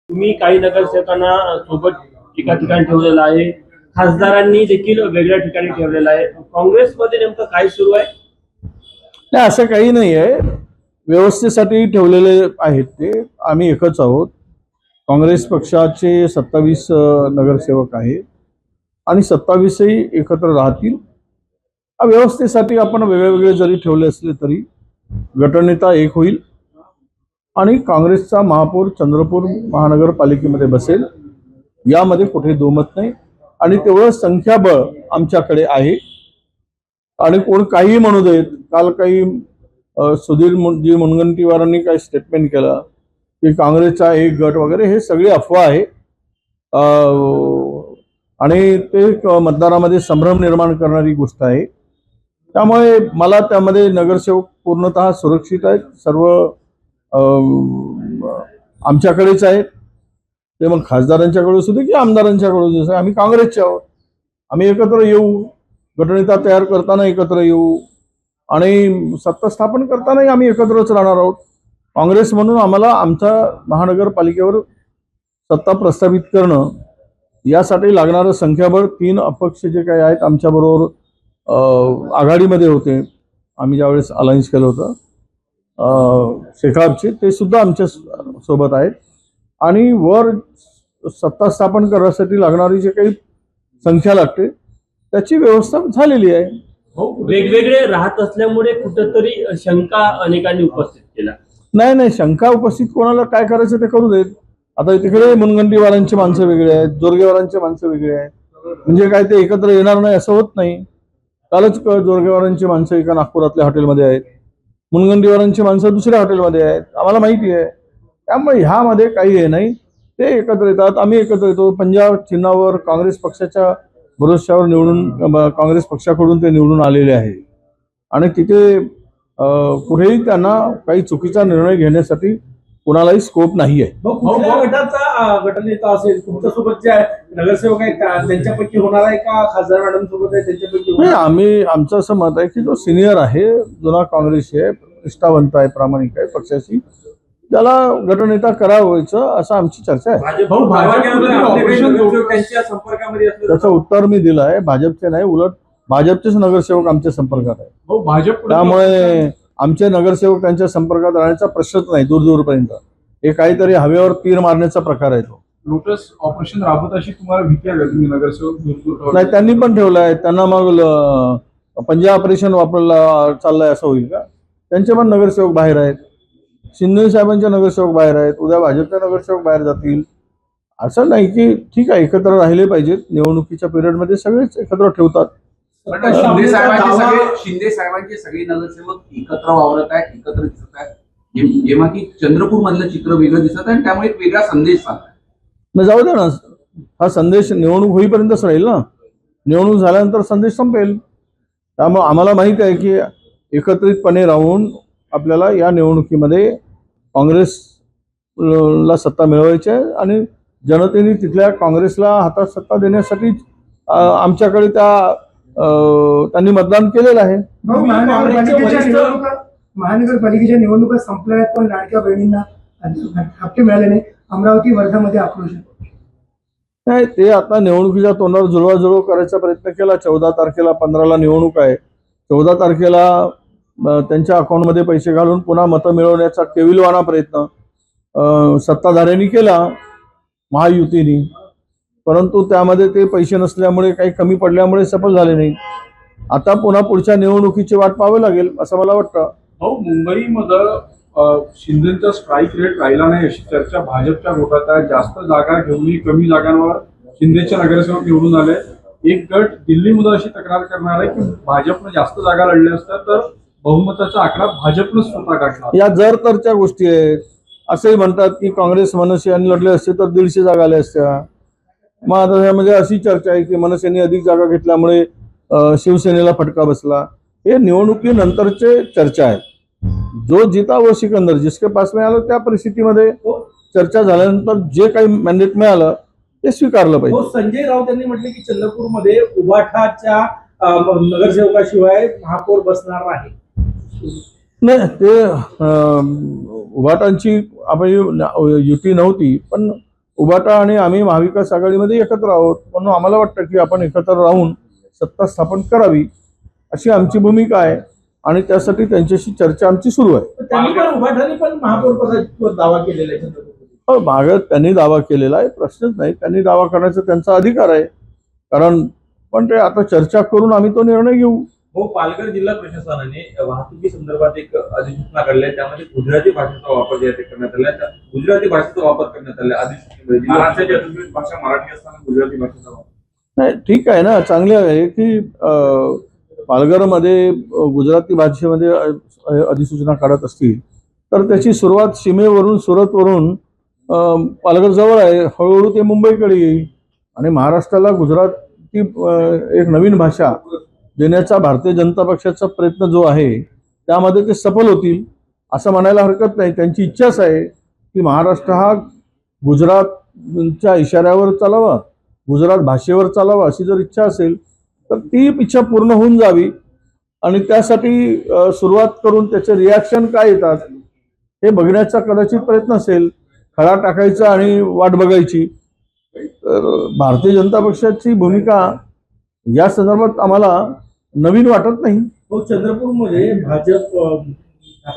तुम्ही काही नगरसेवकांना सोबत एका ठिकाणी ठेवलेलं आहे, खासदारांनी देखील वेगळ्या ठिकाणी ठेवलेलं आहे. काँग्रेसमध्ये नेमकं काय सुरू आहे? नाही, असं काही नाही आहे. व्यवस्थेसाठी ठेवलेले आहेत ते. आम्ही एकच आहोत. काँग्रेस पक्षाचे 27 नगरसेवक आहेत आणि 27ही एकत्र राहतील. व्यवस्थेसाठी आपण वेगळे जरी ठेवले असले तरी गटनेता एक होईल आणि काँग्रेसचा महापौर चंद्रपूर महानगरपालिकेमध्ये बसेल, यामध्ये कुठे दोमत नाही. आणि तेवढं संख्याबळ आमच्याकडे आहे. आणि कोण काही म्हणू देत. काल काही सुधीर मुनगंटीवारांनी काही स्टेटमेंट केलं की काँग्रेसचा एक गट वगैरे, हे सगळी अफवा आहे. आणि ते मतदारामध्ये संभ्रम निर्माण करणारी गोष्ट आहे. त्यामुळे मला त्यामध्ये नगरसेवक पूर्णतः सुरक्षित आहेत. सर्व आमच्याकडेच आहेत. ते मग खासदारांच्याकडे असू दे की आमदारांच्याकडे असू दे, आम्ही काँग्रेसचे आहोत. आम्ही एकत्र येऊ, गटनेता तयार करताना एकत्र येऊ आणि सत्ता स्थापन करतानाही आम्ही एकत्रच राहणार आहोत. काँग्रेस म्हणून आम्हाला आमच्या महानगरपालिकेवर सत्ता प्रस्थापित करणं, यासाठी लागणारं संख्याबळ 3 अपक्ष जे काही आहेत आमच्याबरोबर आघाडीमध्ये होते, आम्ही ज्यावेळेस अलायन्स केलं होतं शेकापचे, ते सुद्धा आमच्या सोबत आहेत. आणि वर सत्ता स्थापन करण्यासाठी लागणारी जे काही संख्या लागते त्याची व्यवस्था झालेली आहे. वेगवेगळे राहत असल्यामुळे कुठंतरी शंका अनेकांनी उपस्थित केला. नाही, शंका उपस्थित कोणाला काय करायचं ते करू देत. आता तिकडे मुनगंटीवारांची माणसं वेगळे आहेत, जोरगेवारांची माणसं वेगळे आहेत. म्हणजे काय ते एकत्र येणार नाही असं होत नाही. कालच जोरगेवारांची माणसं एका नागपुरातल्या हॉटेलमध्ये आहेत, मुनगंटीवारांची माणसं दुसऱ्या हॉटेलमध्ये आहेत, आम्हाला माहिती आहे. त्यामुळे ह्यामध्ये काही हे नाही. ते एकत्र येतात, आम्ही एकत्र येतो. पंजाब चिन्हावर काँग्रेस पक्षाच्या भरोश्यावर काँग्रेस पक्षाकडून ते निवडून आलेले आहे. आणि तिथे कुठेही त्यांना काही चुकीचा निर्णय घेण्यासाठी कुणालाही स्कोप नाही आहे. गटाचा गटनेता असेल, तुमच्यासोबत जे नगरसेवक आहेत त्यांच्यापैकी होणार आहे का? खासदार मॅडम सोबत आहे त्यांच्यापैकी? नाही, आमचं असं मत आहे की जो सिनियर आहे, जुना काँग्रेसी आहे, निष्ठावंत आहे, प्रामाणिक आहे पक्षाशी, त्याला गटनेता करावायचं असं आमची चर्चा आहे. त्याचं उत्तर मी दिलं आहे. भाजपचे नाही, उलट भाजपचेच नगरसेवक आमच्या संपर्कात आहे. त्यामुळे आमचे नगरसेवक त्यांच्या संपर्कात राहण्याचा प्रश्नच नाही दूरपर्यंत. हे काहीतरी हवेवर तीर मारण्याचा प्रकार आहे तो. लोटस ऑपरेशन राबवत अशी तुम्हाला भीती आहे का? तुम्ही नगरसेवक नाही, त्यांनी पण ठेवलाय. त्यांना मग पंजाब ऑपरेशन वापरायला चाललंय असं होईल का? त्यांचे पण नगरसेवक बाहेर आहेत. शिंदे साहेबांचे नगरसेवक बाहेर आहेत. उद्या भाजपचे नगरसेवक बाहेर जातील. असं नाही की ठीक आहे एकत्र राहिले पाहिजेत. निवडणुकीच्या पिरियडमध्ये सगळेच एकत्र ठेवतात. शिंदे साहेबांचे सगळे नगरसेवक एकत्र वावरत आहेत, एकत्र दिसत आहेत, जेव्हा की चंद्रपूर मधलं चित्र वेगळं दिसत आहे. त्यामुळे एक वेगळा संदेश चाललाय. जाऊ दे ना, हा संदेश निवडणूक होईपर्यंतच राहील ना. निवडणूक झाल्यानंतर संदेश संपेल. त्यामुळे आम्हाला माहिती आहे की एकत्रितपणे राहून आपल्याला या निवडणुकीमध्ये काँग्रेसला सत्ता मिळवायची आहे आणि जनतेने तिथल्या काँग्रेसला हातात सत्ता देण्यासाठी आमच्याकडे त्यांनी मतदान केलेलं आहे. महानगरपालिकेच्या निवडणुका संपल्या आहेत, पण लाडक्या बहिणींना हप्ते मिळाले नाही. अमरावती वर्धामध्ये आक्रोश नाही, ते आता निवडणुकीच्या तोंडावर जुळवाजुळव करायचा प्रयत्न केला. 14 तारखेला 15ला निवडणूक आहे. 14 तारखेला त्यांच्या अकाउंटमध्ये पैसे घालून पुन्हा मतं मिळवण्याचा केविलवाणा प्रयत्न सत्ताधाऱ्यांनी केला महायुतीने. परंतु त्यामध्ये ते पैसे नसल्यामुळे, काही कमी पडल्यामुळे सफल झाले नाही. आता पुन्हा पुढच्या निवडणुकीची वाट पाहावी लागेल असं मला वाटतं. मुंबईमध्ये शिंदेचा स्ट्राईक रेट राहिला नाही अशी चर्चा भाजपच्या गोटात आहे. जास्त जागा घेऊन कमी जागांवर शिंदेचे नगरसेवक निवडून आले. एक गट दिल्लीमध्ये अशी तक्रार करणार आहे की भाजपनं जास्त जागा लढल्या असतात तर बहुमताचा आकडा भाजपनं स्वतः गाठला. या जर तरच्या गोष्टी आहेत. असंही म्हणतात की काँग्रेस मनसेने लढले असते तर 150 जागा आल्या असत्या. मग आता त्यामध्ये अशी चर्चा आहे की मनसेने अधिक जागा घेतल्यामुळे शिवसेनेला फटका बसला. हे निवडणुकीनंतरचे चर्चा आहे. जो जीता वो सिकंदर, जिसके पास मिळालं त्या परिस्थितीमध्ये चर्चा झाल्यानंतर जे काही मॅन्डेट मिळालं ते स्वीकारलं पाहिजे. संजय राऊत यांनी म्हटले की चंद्रपूरमध्ये उबाठाच्या नगरसेवकाशिवाय महापौर बसणार नाही. नाही, ते उभाटांची आपण युती नव्हती, पण उभाटा आणि आम्ही महाविकास आघाडीमध्ये एकत्र आहोत, म्हणून आम्हाला वाटतं की आपण एकत्र राहून सत्ता स्थापन करावी अशी आमची भूमिका आहे आणि त्यासाठी त्यांच्याशी चर्चा आमची सुरू आहे. त्यांनी पण उभाटाने पण महापौर पदाचा दावा केलेला आहे चंद्रपूर. मागं त्यांनी दावा केलेला आहे, प्रश्नच नाही. त्यांनी दावा करण्याचा त्यांचा अधिकार आहे. कारण पण ते आता चर्चा करून आम्ही तो निर्णय घेऊ. हो, पालघर जिल्हा प्रशासनाने वाहतुकी संदर्भात एक अधिसूचना काढली आहे. त्यामध्ये गुजराती भाषेचा वापर जे आहे ते करण्यात आला आहे. गुजराती भाषेचा वापर करण्यात आला आहे अधिसूचनेमध्ये. महाराष्ट्राची अधिकृत भाषा मराठी असताना गुजराती भाषेचा वापर. नाही, ठीक आहे ना, चांगले आहे की पालघरमध्ये गुजराती भाषेमध्ये अधिसूचना काढत असतील तर त्याची सुरुवात सीमेवरून सुरतवरून पालघर जवळ आहे, हळूहळू ते मुंबईकडे येईल आणि महाराष्ट्राला गुजराती एक नवीन भाषा देण्याचा भारतीय जनता पक्षाचा प्रयत्न जो आहे त्यामध्ये ते सफल होतील असं म्हणायला हरकत नाही. त्यांची इच्छाच आहे की महाराष्ट्र हा गुजरातच्या इशाऱ्यावर चालावा, गुजरात भाषेवर चालावा अशी जर इच्छा असेल तर ती इच्छा पूर्ण होऊन जावी आणि त्यासाठी सुरुवात करून त्याचे रिॲक्शन काय येतात हे बघण्याचा कदाचित प्रयत्न असेल. खडा टाकायचा आणि वाट बघायची. तर भारतीय जनता पक्षाची भूमिका या संदर्भात आम्हाला नवीन वाटत नाही. हो, चंद्रपूरमध्ये भाजप